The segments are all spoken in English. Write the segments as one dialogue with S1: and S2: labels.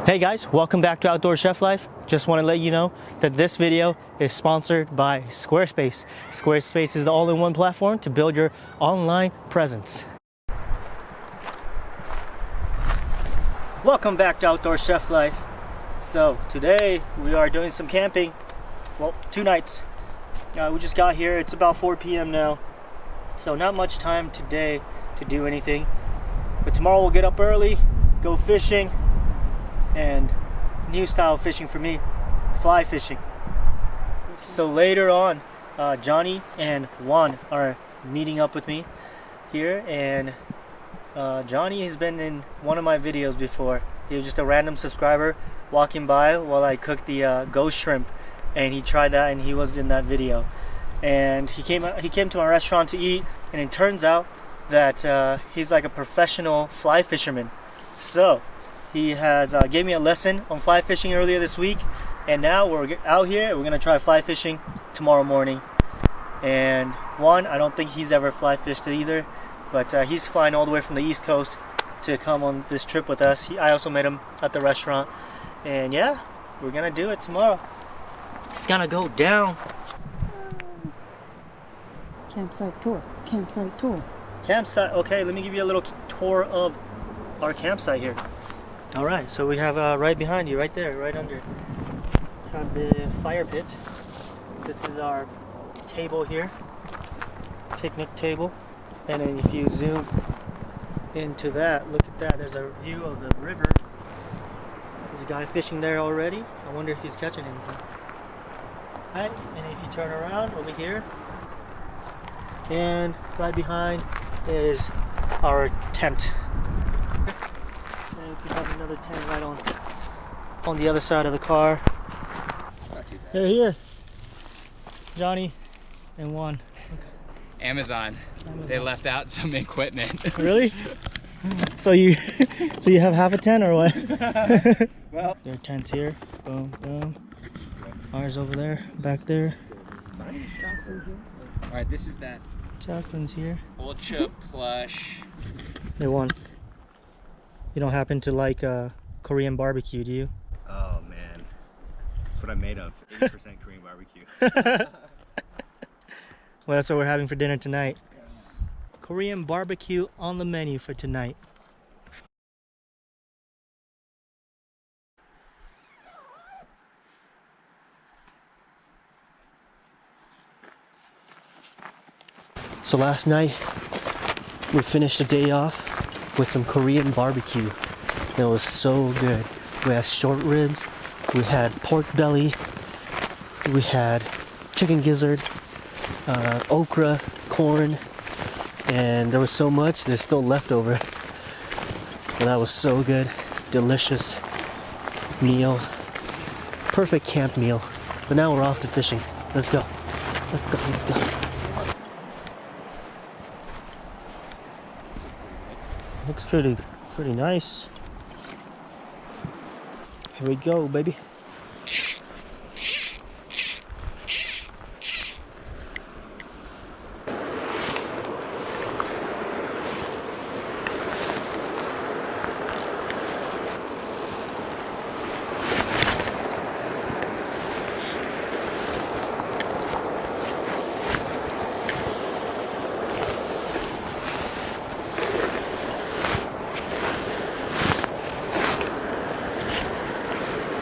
S1: Hey guys, welcome back to Outdoor Chef Life. Just want to let you know that this video is sponsored by Squarespace. Squarespace is the all-in-one platform to build your online presence. Welcome back to Outdoor Chef Life. So today we are doing some camping. Well, 2 nights. We just got here. It's about 4 p.m. now. So not much time today to do anything. But tomorrow we'll get up early, go fishing. And new style fishing for me, fly fishing. So later on, Jonny and Juan are meeting up with me here, and Jonny has been in one of my videos before. He was just a random subscriber walking by while I cooked the ghost shrimp, and he tried that and he was in that video. And he came to my restaurant to eat, and it turns out that he's like a professional fly fisherman. So he has gave me a lesson on fly fishing earlier this week, and now we're out here. We're gonna try fly fishing tomorrow morning. And Juan, I don't think he's ever fly fished either, but he's flying all the way from the East Coast to come on this trip with us. I also met him at the restaurant, and yeah, we're gonna do it tomorrow. It's gonna go down.
S2: Campsite tour. Campsite tour.
S1: Campsite. Okay, let me give you a little tour of our campsite here. All right, so we have right behind you, right there, right under, have the fire pit. This is our table here, picnic table. And then if you zoom into that, look at that, there's a view of the river. There's a guy fishing there already. I wonder if he's catching anything. All right, and if you turn around over here, and right behind is our tent. We have another tent right on the other side of the car. They're here. Jonny and Juan. Okay.
S3: Amazon. They left out some equipment.
S1: Really? So you have half a tent or what?
S3: Well,
S1: their tents here. Boom, boom. Ours over there, back there.
S3: all right, this is that
S1: Jocelyn's here.
S3: ultra plush.
S1: They won. You don't happen to like Korean barbecue, do you?
S4: Oh man, that's what I'm made of. 80% Korean barbecue.
S1: Well, that's what we're having for dinner tonight.
S4: Yes.
S1: Korean barbecue on the menu for tonight. So last night we finished the day off with some Korean barbecue. It was so good. We had short ribs, we had pork belly, we had chicken gizzard, okra, corn, and there was so much, there's still leftover. But that was so good. Delicious meal. Perfect camp meal. But now we're off to fishing. Let's go. Let's go, let's go. Looks pretty nice. Here we go, baby.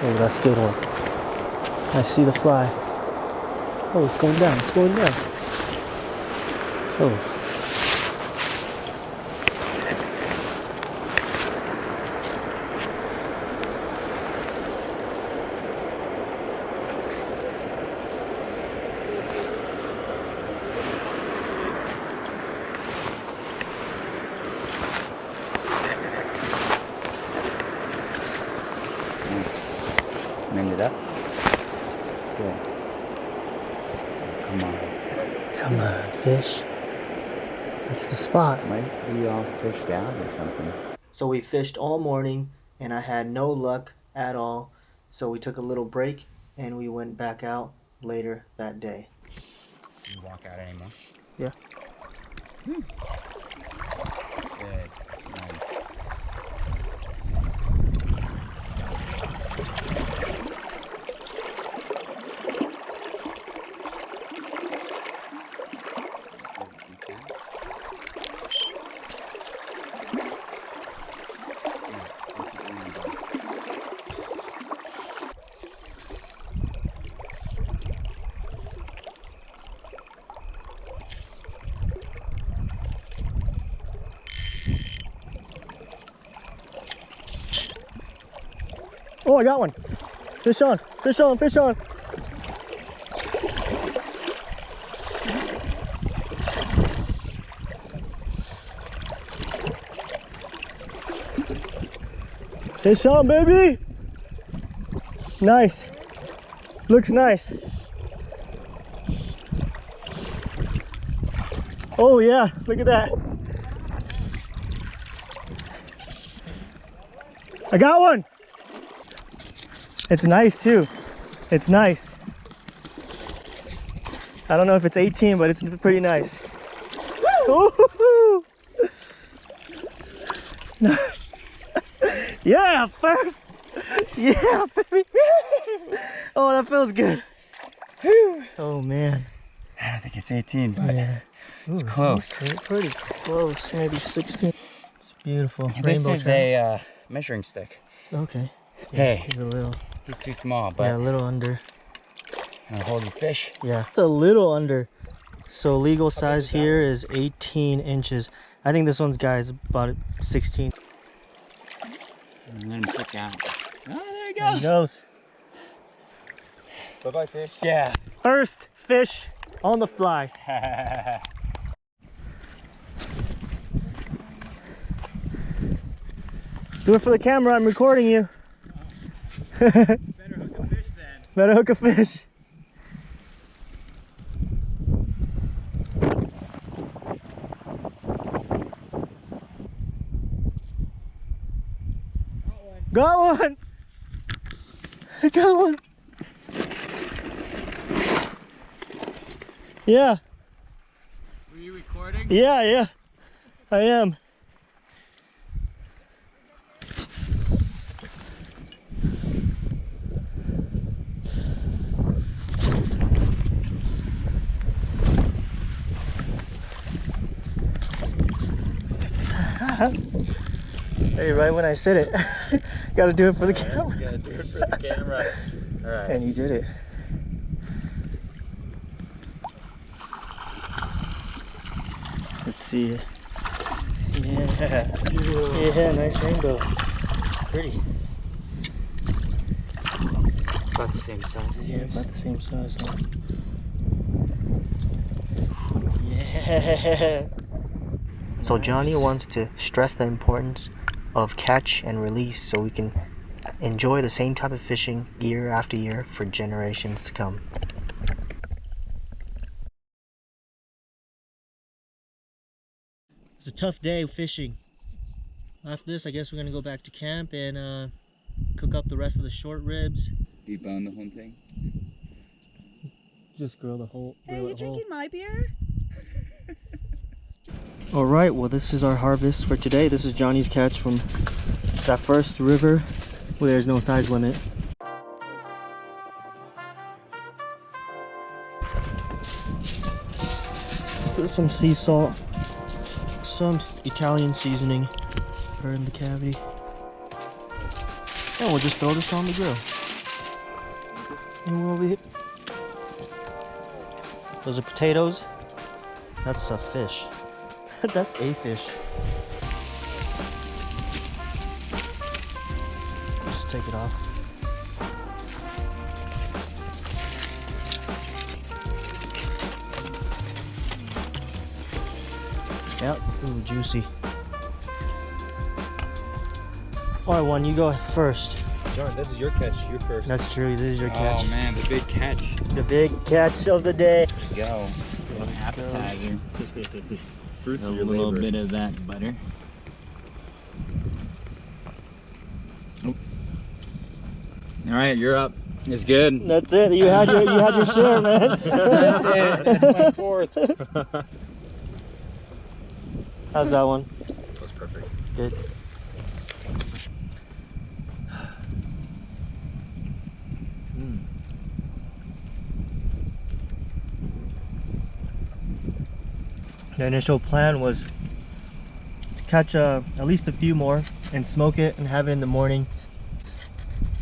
S1: Oh, that's a good one. I see the fly. Oh, it's going down. It's going down. Oh.
S3: Mend it up. Good. Come on.
S1: Come on, fish. That's the spot.
S3: Might be all fished out or something.
S1: So we fished all morning and I had no luck at all. So we took a little break and we went back out later that day.
S3: You walk out anymore?
S1: Yeah.
S3: Good. Nice.
S1: Oh, I got one. Fish on, fish on, fish on. Fish on, baby. Nice. Looks nice. Oh yeah, look at that. I got one. It's nice too. It's nice. I don't know if it's 18, but it's pretty nice. Woo! Nice. Yeah, first. Yeah, baby. Oh, that feels good. Oh man.
S3: I don't think it's 18, but
S1: Yeah.
S3: it's close.
S1: Pretty close, maybe 16. It's beautiful.
S3: This
S1: Rainbow
S3: is
S1: trout.
S3: a measuring stick.
S1: Okay.
S3: Hey,
S1: He's a little.
S3: he's too small, but
S1: Yeah, a little under.
S3: I'll hold your fish.
S1: Yeah, a little under. So legal size here is 18 inches. I think this one's guys about 16.
S3: And let him sit down. Oh, there he
S1: There he
S3: goes.
S1: goes.
S4: Bye-bye, fish.
S3: Yeah.
S1: First fish on the fly. Do it for the camera. I'm recording you.
S3: Better hook a fish then.
S1: Better hook a fish. Got one. I got one. Yeah.
S3: Were you recording?
S1: Yeah. I am. Hey, right when I said it, gotta do it for the camera.
S3: Gotta do it for the camera. All right.
S1: And you did it. Let's see. Yeah, nice rainbow. Pretty.
S3: About the same size as
S1: Yeah,
S3: yours.
S1: about the same size, huh? Yeah. So Johnny wants to stress the importance of catch and release so we can enjoy the same type of fishing year after year for generations to come. It's a tough day fishing. After this, I guess we're gonna go back to camp and cook up the rest of the short ribs.
S3: Debone the whole thing.
S1: Just grill the whole.
S2: Hey, you drinking my beer?
S1: All right, well, this is our harvest for today. This is Johnny's catch from that first river where there's no size limit. Put some sea salt, some Italian seasoning, put her in the cavity, and we'll just throw this on the grill. And we're over here. Those are potatoes. That's a fish. That's a fish. Just take it off. Yep, ooh, juicy. Alright, one, you go first.
S4: John, this is your catch. You're first.
S1: That's true, this is your catch.
S3: Oh man, the big catch.
S1: The big catch of the day.
S3: Go. Appetizer.
S4: Fruits
S3: A
S4: of your
S3: little
S4: labor.
S3: bit of that butter. Oh. All right, you're up. It's good.
S1: That's it. You had your share, man.
S3: That's it. That's my fourth.
S1: How's that one?
S4: That's perfect.
S1: Good. The initial plan was to catch at least a few more and smoke it and have it in the morning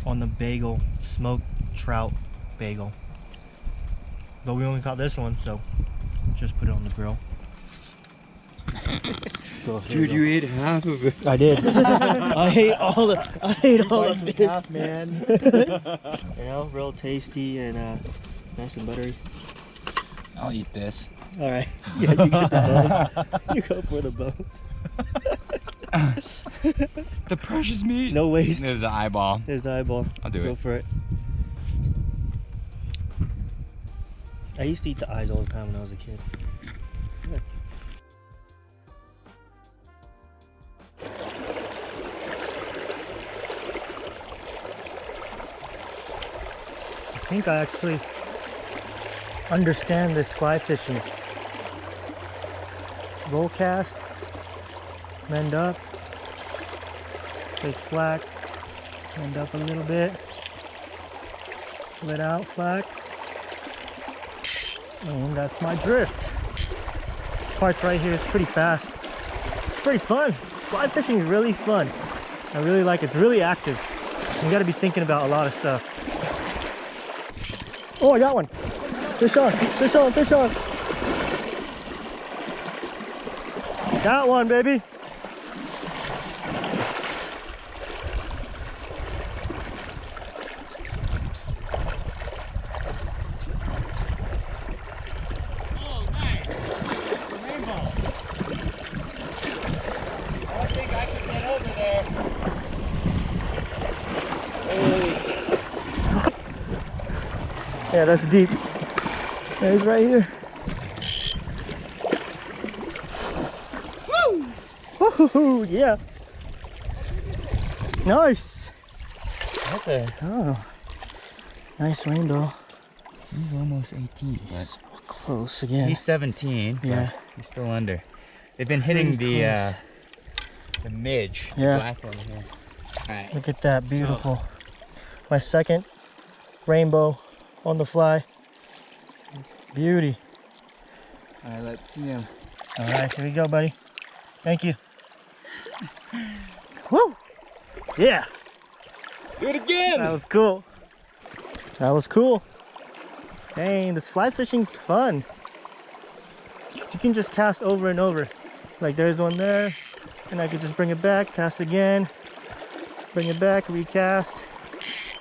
S1: on the bagel, smoked trout bagel. But we only caught this one, so just put it on the grill.
S3: Dude, you ate half of it.
S1: I did. I ate all the fish.
S4: Half, man.
S1: You know, real tasty and nice and buttery.
S3: I'll eat this.
S1: All right. Yeah, you get the bones. You go for the bones.
S3: The precious meat.
S1: No waste.
S3: There's the eyeball.
S1: There's the eyeball.
S3: I'll do
S1: Go
S3: it.
S1: for it. I used to eat the eyes all the time when I was a kid. Good. I think I actually understand this fly fishing. Roll cast, mend up, take slack, mend up a little bit, let out slack, and that's my drift. This part right here is pretty fast. It's pretty fun. Fly fishing is really fun. I really like it. It's really active. You gotta be thinking about a lot of stuff. Oh, I got one. Fish on, fish on, fish on. Got one, baby.
S3: Oh, nice. The rainbow. I don't think I can get over there. Holy shit.
S1: Yeah, that's deep. Yeah, he's right here. Woo! Yeah. Nice. That's a nice rainbow.
S3: He's almost 18, but
S1: It's close again.
S3: he's 17. but
S1: Yeah.
S3: he's still under. They've been hitting
S1: Pretty close.
S3: the midge.
S1: Yeah.
S3: Black one here. All right.
S1: Look at that, beautiful. My second rainbow on the fly. Beauty.
S3: All right, let's see him.
S1: All right, here we go, buddy. Thank you. Woo! Yeah,
S3: Do it again.
S1: that was cool. That was cool. Dang, this fly fishing's fun. You can just cast over and over. Like there's one there, and I could just bring it back, cast again, bring it back, recast,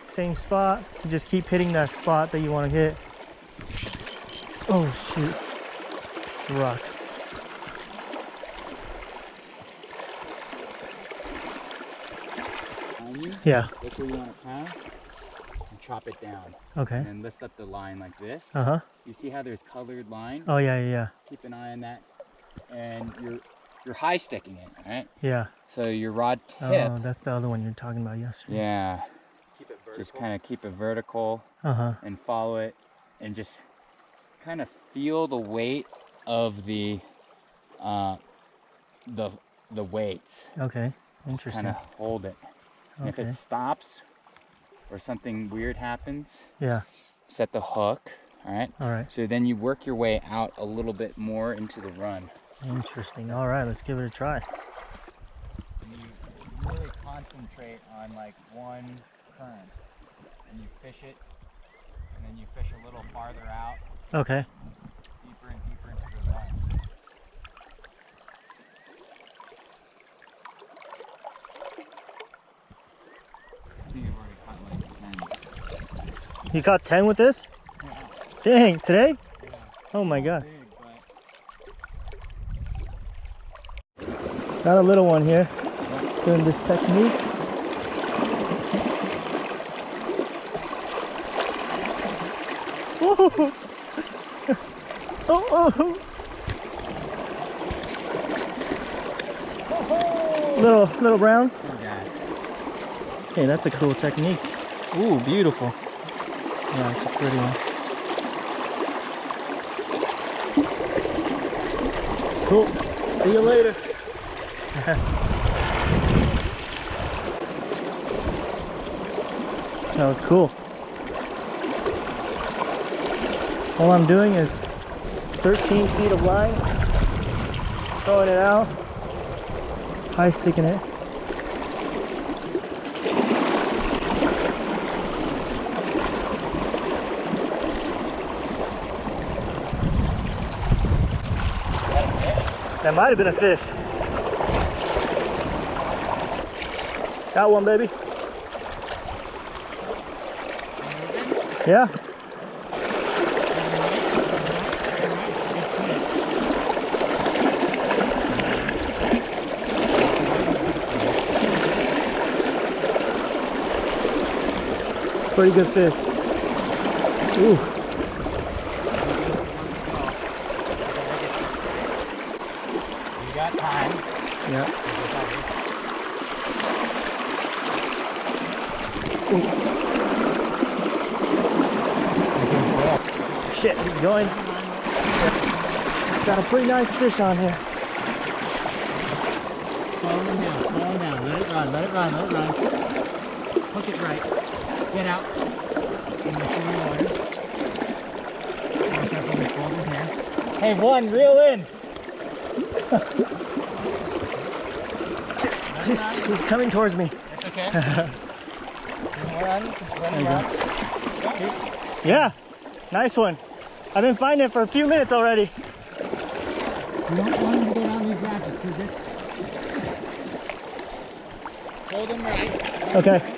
S1: same spot. You just keep hitting that spot that you want to hit. Oh shoot, it's a rock. Yeah,
S3: Look where you want to cast and chop it down.
S1: okay.
S3: And then lift up the line like this.
S1: Uh-huh.
S3: You see how there's colored line?
S1: Oh yeah, yeah,
S3: Keep an eye on that. And you're high sticking it, right?
S1: yeah.
S3: So your rod tip,
S1: Oh, that's the other one you're talking about yesterday.
S3: yeah,
S4: Keep it vertical.
S3: just kind of keep it vertical
S1: Uh-huh.
S3: and follow it, and just kind of feel the weight of the weights.
S1: Okay.
S3: Kind
S1: Interesting.
S3: of hold it. And if
S1: Okay.
S3: it stops or something weird happens,
S1: Yeah.
S3: set the hook. All right.
S1: All right.
S3: So then you work your way out a little bit more into the run.
S1: Interesting. All right, let's give it a try.
S3: And you really concentrate on like one current, and you fish it, and then you fish a little farther out,
S1: Okay.
S3: deeper and deeper into the run. I think I've already caught like 10.
S1: You caught 10 with this?
S3: Yeah,
S1: Dang, today?
S3: yeah.
S1: Oh my god.
S3: Big, but
S1: Got a little one here. Doing this technique. Whoa. Oh, oh. Little brown.
S3: yeah.
S1: Hey, that's a cool technique. Ooh, beautiful. Yeah, it's a pretty one. Cool. See you later. That was cool. All I'm doing is 13 feet of line, throwing it out, high sticking it. That might have been a fish. Got one, baby. Yeah. Pretty good fish. Ooh.
S3: You got time.
S1: Yeah. Shit, he's going. Got a pretty nice fish on here.
S3: Follow him down, let it run, let it run, let it run. Hook it right. Get out. In the city water. Watch out for the fold in here. Hey, one, reel in.
S1: He's coming towards me.
S3: It's okay. Run around.
S1: Yeah, nice one. I've been finding it for a few minutes already.
S3: You don't want him to go down these branches, because hold him right.
S1: Okay.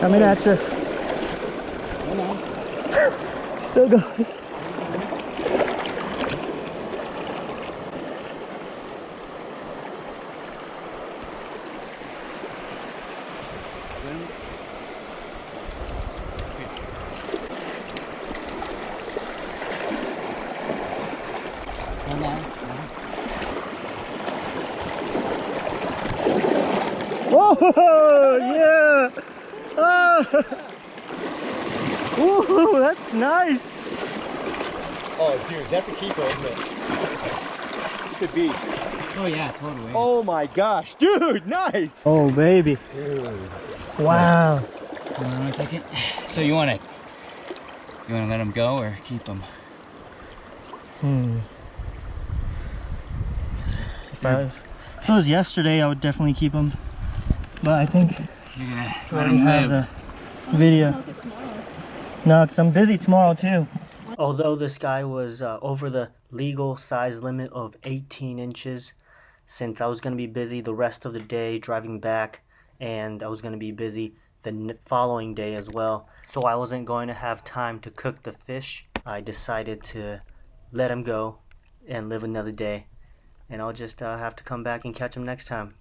S1: Coming at you.
S3: Hold on.
S1: Still going.
S3: Hold on.
S1: Whoa, yeah. Oh. Ooh, that's nice.
S4: Oh, dude, that's a keeper, isn't it? Could be.
S3: Oh yeah, totally.
S4: Oh my gosh, dude, nice.
S1: Oh, baby.
S4: Dude.
S1: Wow.
S3: Hold on 1 second. So you want to let him go or keep him?
S1: If it was yesterday, I would definitely keep him. But I think
S3: You're gonna
S1: I
S3: let
S1: already
S3: him
S1: have
S3: live.
S1: the video. No, because I'm busy tomorrow too. Although this guy was over the legal size limit of 18 inches, since I was going to be busy the rest of the day driving back, and I was going to be busy the following day as well, so I wasn't going to have time to cook the fish, I decided to let him go and live another day, and I'll just have to come back and catch him next time.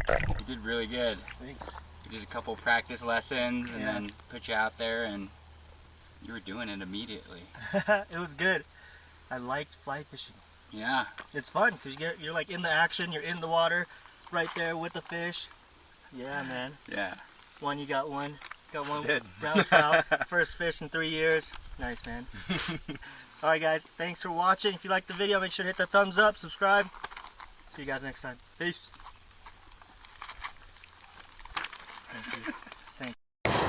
S3: You did really good.
S4: Thanks.
S3: You did a couple practice lessons and then put you out there and you were doing it immediately.
S1: It was good. I liked fly fishing.
S3: Yeah.
S1: It's fun because you're like in the action, you're in the water right there with the fish. Yeah, man.
S3: Yeah.
S1: You got one. Got one
S4: Did.
S1: brown trout. First fish in 3 years. Nice, man. Alright guys, thanks for watching. If you liked the video, make sure to hit the thumbs up, subscribe. See you guys next time. Peace.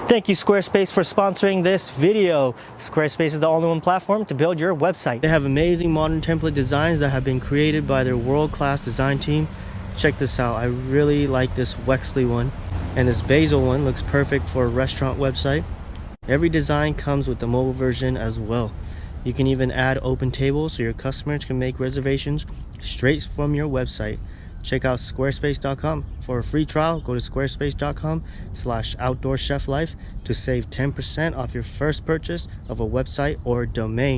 S1: Thank you Squarespace for sponsoring this video. Squarespace is the all-in-one platform to build your website. They have amazing modern template designs that have been created by their world-class design team. Check this out. I really like this Wexley one, and this basil one looks perfect for a restaurant website. Every design comes with the mobile version as well. You can even add open tables so your customers can make reservations straight from your website. Check out squarespace.com. For a free trial, go to squarespace.com/outdoorcheflife to save 10% off your first purchase of a website or domain.